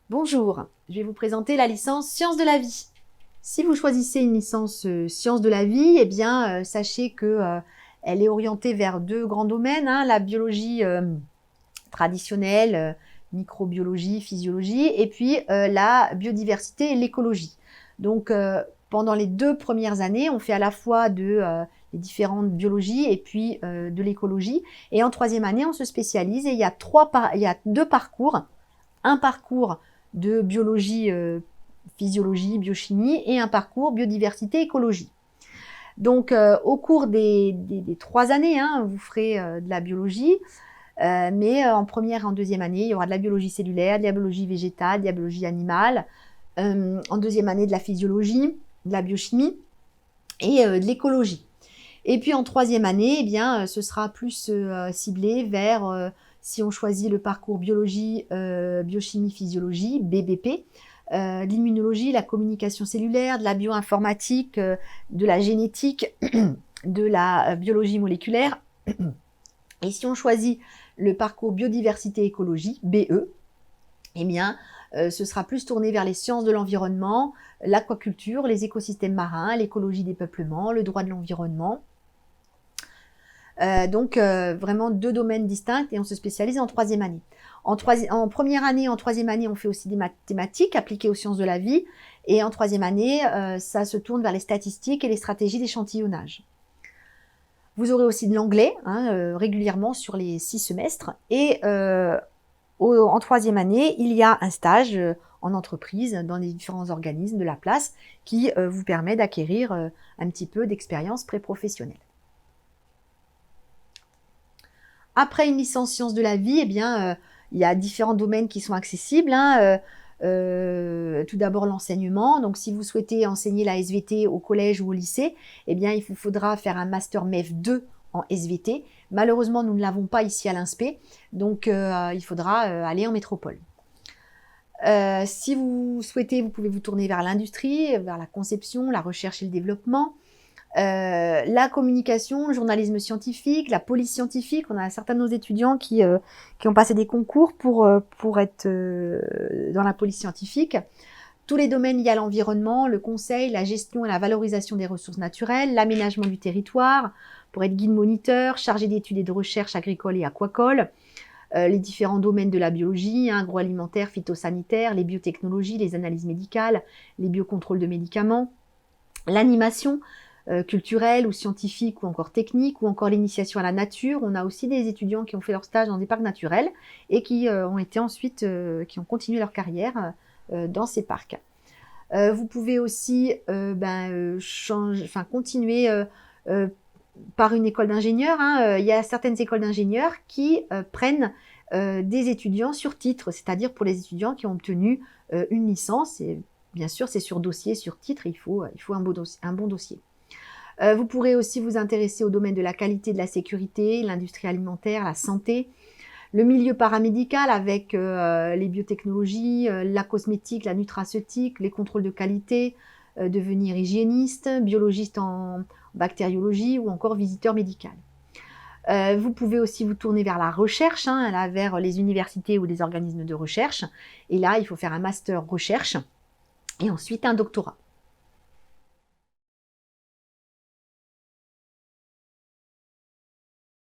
Bonjour, je vais vous présenter la licence Sciences de la vie. Si vous choisissez une licence Sciences de la vie, eh bien, sachez que elle est orientée vers deux grands domaines, hein, la biologie traditionnelle, microbiologie, physiologie, et puis la biodiversité et l'écologie. Donc, pendant les 2 premières années, on fait à la fois les différentes biologies et puis de l'écologie. Et en 3e année, on se spécialise et il y a 2 parcours. Un parcours de biologie, physiologie, biochimie et un parcours biodiversité, écologie. Donc, au cours des 3 années, hein, vous ferez de la biologie, mais en première et en 2e année, il y aura de la biologie cellulaire, de la biologie végétale, de la biologie animale, en 2e année de la physiologie, de la biochimie et de l'écologie. Et puis en 3e année, eh bien, ce sera plus ciblé vers, si on choisit le parcours biologie, biochimie, physiologie, BBP, l'immunologie, la communication cellulaire, de la bioinformatique, de la génétique, de la biologie moléculaire. Et si on choisit le parcours biodiversité écologie, BE, eh bien, ce sera plus tourné vers les sciences de l'environnement, l'aquaculture, les écosystèmes marins, l'écologie des peuplements, le droit de l'environnement. Donc, vraiment 2 domaines distincts et on se spécialise en 3e année. En première année, en 3e année, on fait aussi des mathématiques appliquées aux sciences de la vie. Et en 3e année, ça se tourne vers les statistiques et les stratégies d'échantillonnage. Vous aurez aussi de l'anglais, hein, régulièrement sur les 6 semestres. Et en 3e année, il y a un stage en entreprise, dans les différents organismes de la place, qui vous permet d'acquérir un petit peu d'expérience pré-professionnelle. Après une licence sciences de la vie, eh bien, il y a différents domaines qui sont accessibles, hein. Tout d'abord l'enseignement. Donc, si vous souhaitez enseigner la SVT au collège ou au lycée, eh bien, il vous faudra faire un master MEF 2 en SVT. Malheureusement, nous ne l'avons pas ici à l'INSPE, donc il faudra aller en métropole. Si vous souhaitez, vous pouvez vous tourner vers l'industrie, vers la conception, la recherche et le développement. La communication, le journalisme scientifique, la police scientifique. On a certains de nos étudiants qui ont passé des concours pour être dans la police scientifique. Tous les domaines liés à l'environnement, le conseil, la gestion et la valorisation des ressources naturelles, l'aménagement du territoire, pour être guide moniteur, chargé d'études et de recherche agricole et aquacole, les différents domaines de la biologie, agroalimentaire, phytosanitaire, les biotechnologies, les analyses médicales, les biocontrôles de médicaments, l'animation, culturelle ou scientifique ou encore technique, ou encore l'initiation à la nature. On a aussi des étudiants qui ont fait leur stage dans des parcs naturels et qui ont été ensuite, qui ont continué leur carrière dans ces parcs. Vous pouvez aussi continuer par une école d'ingénieurs, hein. Il y a certaines écoles d'ingénieurs qui prennent des étudiants sur titre, c'est-à-dire pour les étudiants qui ont obtenu une licence. Et bien sûr, c'est sur dossier, sur titre, il faut un bon dossier. Vous pourrez aussi vous intéresser au domaine de la qualité, de la sécurité, l'industrie alimentaire, la santé, le milieu paramédical avec les biotechnologies, la cosmétique, la nutraceutique, les contrôles de qualité, devenir hygiéniste, biologiste en bactériologie ou encore visiteur médical. Vous pouvez aussi vous tourner vers la recherche, hein, là, vers les universités ou les organismes de recherche. Et là, il faut faire un master recherche et ensuite un doctorat.